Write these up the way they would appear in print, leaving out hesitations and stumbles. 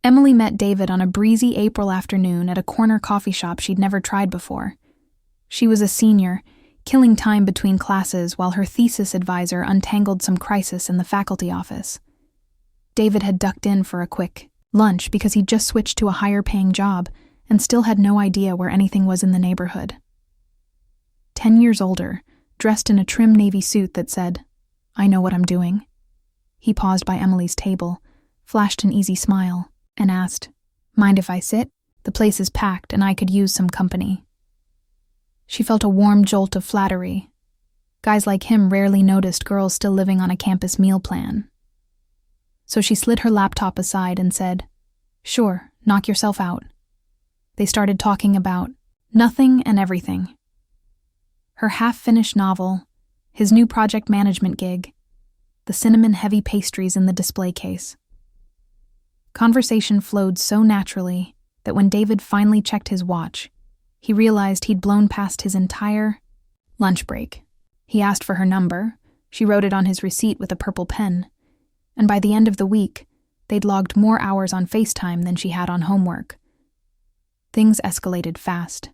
Emily met David on a breezy April afternoon at a corner coffee shop she'd never tried before. She was a senior, killing time between classes while her thesis advisor untangled some crisis in the faculty office. David had ducked in for a quick lunch because he'd just switched to a higher-paying job and still had no idea where anything was in the neighborhood. 10 years older, dressed in a trim navy suit that said, "I know what I'm doing." He paused by Emily's table, flashed an easy smile, and asked, "Mind if I sit? The place is packed and I could use some company." She felt a warm jolt of flattery. Guys like him rarely noticed girls still living on a campus meal plan. So she slid her laptop aside and said, "Sure, knock yourself out." They started talking about nothing and everything. Her half-finished novel, his new project management gig, the cinnamon-heavy pastries in the display case. Conversation flowed so naturally that when David finally checked his watch, he realized he'd blown past his entire lunch break. He asked for her number, she wrote it on his receipt with a purple pen, and by the end of the week, they'd logged more hours on FaceTime than she had on homework. Things escalated fast.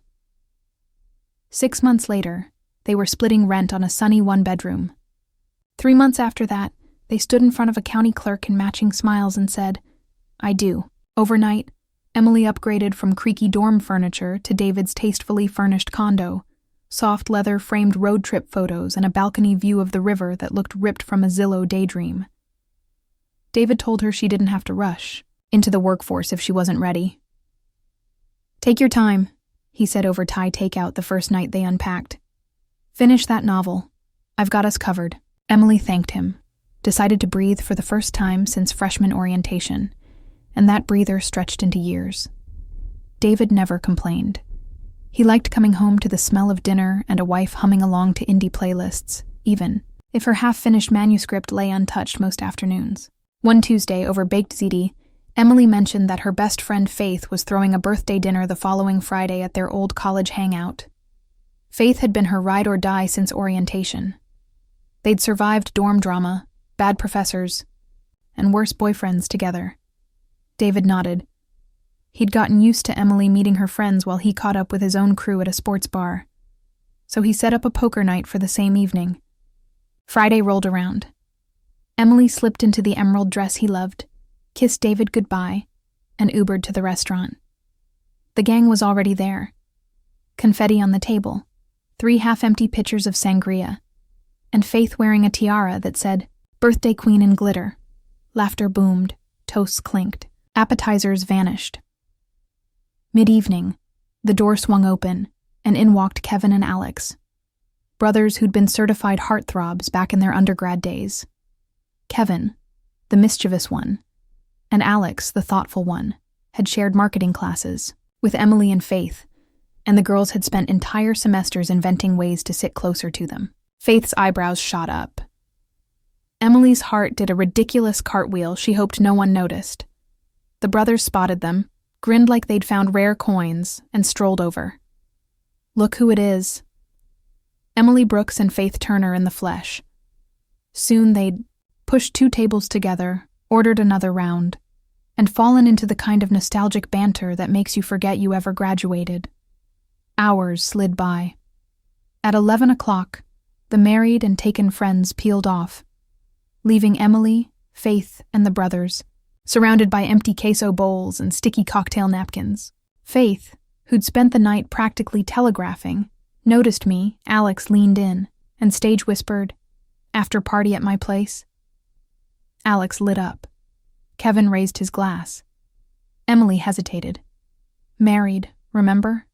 6 months later, they were splitting rent on a sunny one-bedroom. 3 months after that, they stood in front of a county clerk in matching smiles and said, "I do." Overnight, Emily upgraded from creaky dorm furniture to David's tastefully furnished condo, soft leather-framed road trip photos and a balcony view of the river that looked ripped from a Zillow daydream. David told her she didn't have to rush into the workforce if she wasn't ready. "Take your time," he said over Thai takeout the first night they unpacked. "Finish that novel. I've got us covered." Emily thanked him, decided to breathe for the first time since freshman orientation, and that breather stretched into years. David never complained. He liked coming home to the smell of dinner and a wife humming along to indie playlists, even if her half-finished manuscript lay untouched most afternoons. One Tuesday, over baked ziti, Emily mentioned that her best friend Faith was throwing a birthday dinner the following Friday at their old college hangout. Faith had been her ride or die since orientation. They'd survived dorm drama, bad professors, and worse boyfriends together. David nodded. He'd gotten used to Emily meeting her friends while he caught up with his own crew at a sports bar. So he set up a poker night for the same evening. Friday rolled around. Emily slipped into the emerald dress he loved, kissed David goodbye, and Ubered to the restaurant. The gang was already there. Confetti on the table, 3 half-empty pitchers of sangria, and Faith wearing a tiara that said, "Birthday Queen in glitter." Laughter boomed, toasts clinked. Appetizers vanished. Mid-evening, the door swung open, and in walked Kevin and Alex, brothers who'd been certified heartthrobs back in their undergrad days. Kevin, the mischievous one, and Alex, the thoughtful one, had shared marketing classes with Emily and Faith, and the girls had spent entire semesters inventing ways to sit closer to them. Faith's eyebrows shot up. Emily's heart did a ridiculous cartwheel she hoped no one noticed. The brothers spotted them, grinned like they'd found rare coins, and strolled over. Look who it is. Emily Brooks and Faith Turner in the flesh. Soon they'd pushed 2 tables together, ordered another round, and fallen into the kind of nostalgic banter that makes you forget you ever graduated. Hours slid by. At 11 o'clock, the married and taken friends peeled off, leaving Emily, Faith, and the brothers surrounded by empty queso bowls and sticky cocktail napkins. Faith, who'd spent the night practically telegraphing, noticed me. Alex leaned in and stage whispered, "After party at my place?" Alex lit up. Kevin raised his glass. Emily hesitated. Married, remember?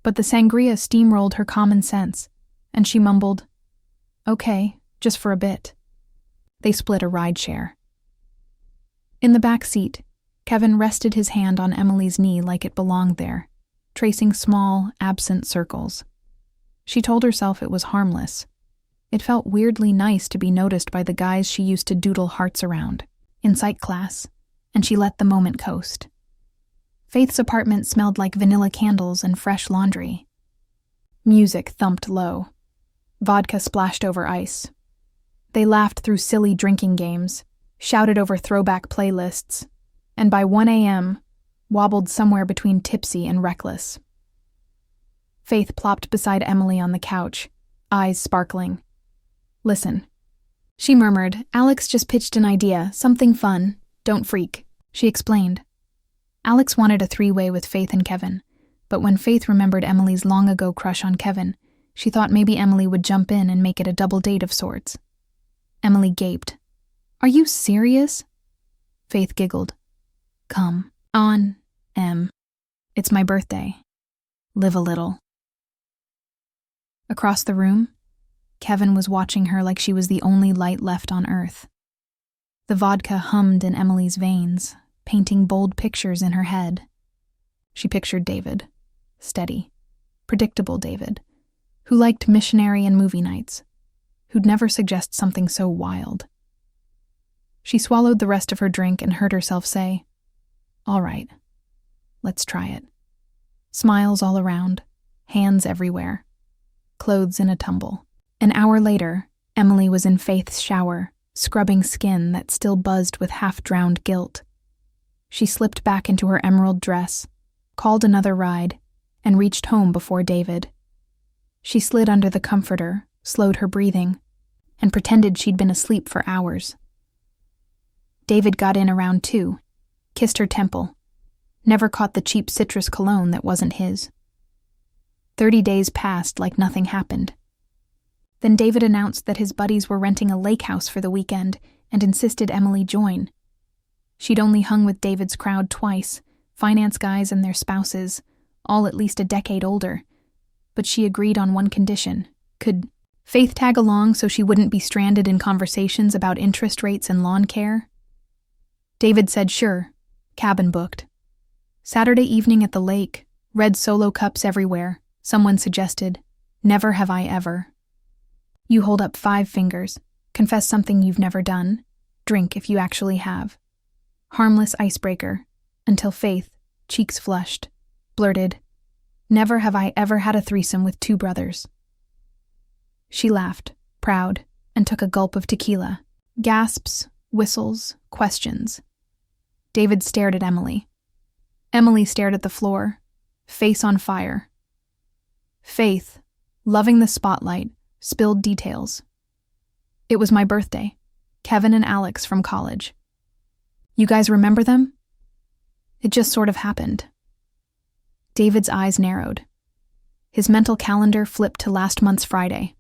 But the sangria steamrolled her common sense, and she mumbled, "Okay, just for a bit." They split a ride share. In the back seat, Kevin rested his hand on Emily's knee like it belonged there, tracing small, absent circles. She told herself it was harmless. It felt weirdly nice to be noticed by the guys she used to doodle hearts around in psych class, and she let the moment coast. Faith's apartment smelled like vanilla candles and fresh laundry. Music thumped low. Vodka splashed over ice. They laughed through silly drinking games, shouted over throwback playlists, and by 1 a.m., wobbled somewhere between tipsy and reckless. Faith plopped beside Emily on the couch, eyes sparkling. "Listen," she murmured. "Alex just pitched an idea, something fun. Don't freak," she explained. Alex wanted a three-way with Faith and Kevin, but when Faith remembered Emily's long-ago crush on Kevin, she thought maybe Emily would jump in and make it a double date of sorts. Emily gaped. "Are you serious?" Faith giggled. "Come on, Em. It's my birthday. Live a little." Across the room, Kevin was watching her like she was the only light left on earth. The vodka hummed in Emily's veins, painting bold pictures in her head. She pictured David, steady, predictable David, who liked missionary and movie nights, who'd never suggest something so wild. She swallowed the rest of her drink and heard herself say, "All right, let's try it." Smiles all around, hands everywhere, clothes in a tumble. An hour later, Emily was in Faith's shower, scrubbing skin that still buzzed with half-drowned guilt. She slipped back into her emerald dress, called another ride, and reached home before David. She slid under the comforter, slowed her breathing, and pretended she'd been asleep for hours. David got in around 2, kissed her temple, never caught the cheap citrus cologne that wasn't his. 30 days passed like nothing happened. Then David announced that his buddies were renting a lake house for the weekend and insisted Emily join. She'd only hung with David's crowd twice, finance guys and their spouses, all at least a decade older, but she agreed on one condition. Could Faith tag along so she wouldn't be stranded in conversations about interest rates and lawn care? David said sure, cabin booked. Saturday evening at the lake, red Solo cups everywhere. Someone suggested, "Never have I ever." You hold up 5 fingers, confess something you've never done, drink if you actually have. Harmless icebreaker, until Faith, cheeks flushed, blurted, "Never have I ever had a threesome with 2 brothers." She laughed, proud, and took a gulp of tequila. Gasps, whistles, questions. David stared at Emily. Emily stared at the floor, face on fire. Faith, loving the spotlight, spilled details. "It was my birthday. Kevin and Alex from college. You guys remember them? It just sort of happened." David's eyes narrowed. His mental calendar flipped to last month's Friday.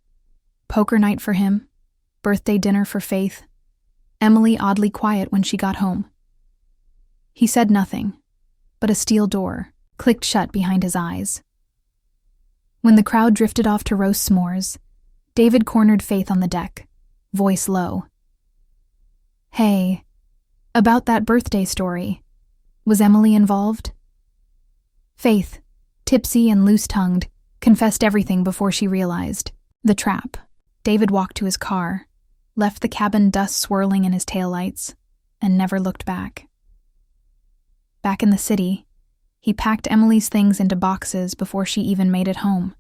Poker night for him, birthday dinner for Faith, Emily oddly quiet when she got home. He said nothing, but a steel door clicked shut behind his eyes. When the crowd drifted off to roast s'mores, David cornered Faith on the deck, voice low. "Hey, about that birthday story. Was Emily involved?" Faith, tipsy and loose-tongued, confessed everything before she realized the trap. David walked to his car, left the cabin dust swirling in his taillights, and never looked back. Back in the city, he packed Emily's things into boxes before she even made it home.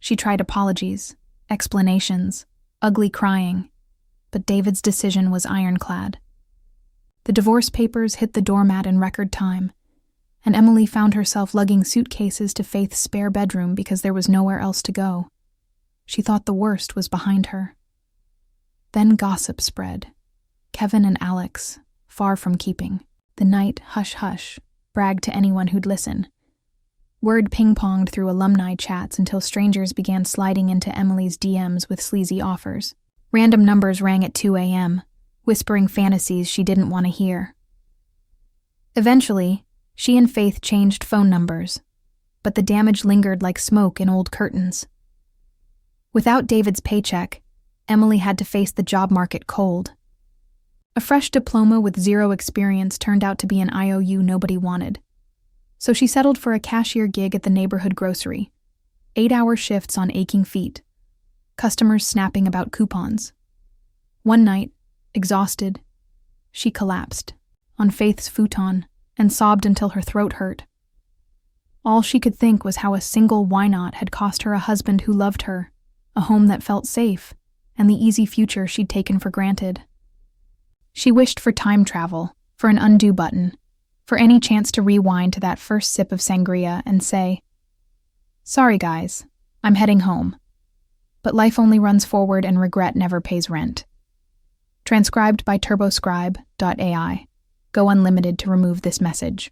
She tried apologies, explanations, ugly crying, but David's decision was ironclad. The divorce papers hit the doormat in record time, and Emily found herself lugging suitcases to Faith's spare bedroom because there was nowhere else to go. She thought the worst was behind her. Then gossip spread. Kevin and Alex, far from keeping. The night hush-hush bragged to anyone who'd listen. Word ping-ponged through alumni chats until strangers began sliding into Emily's DMs with sleazy offers. Random numbers rang at 2 a.m., whispering fantasies she didn't want to hear. Eventually, she and Faith changed phone numbers, but the damage lingered like smoke in old curtains. Without David's paycheck, Emily had to face the job market cold. A fresh diploma with 0 experience turned out to be an IOU nobody wanted. So she settled for a cashier gig at the neighborhood grocery. 8-hour shifts on aching feet. Customers snapping about coupons. One night, exhausted, she collapsed on Faith's futon and sobbed until her throat hurt. All she could think was how a single why not had cost her a husband who loved her, a home that felt safe, and the easy future she'd taken for granted. She wished for time travel, for an undo button, for any chance to rewind to that first sip of sangria and say, "Sorry guys, I'm heading home. But life only runs forward and regret never pays rent." Transcribed by turboscribe.ai. Go unlimited to remove this message.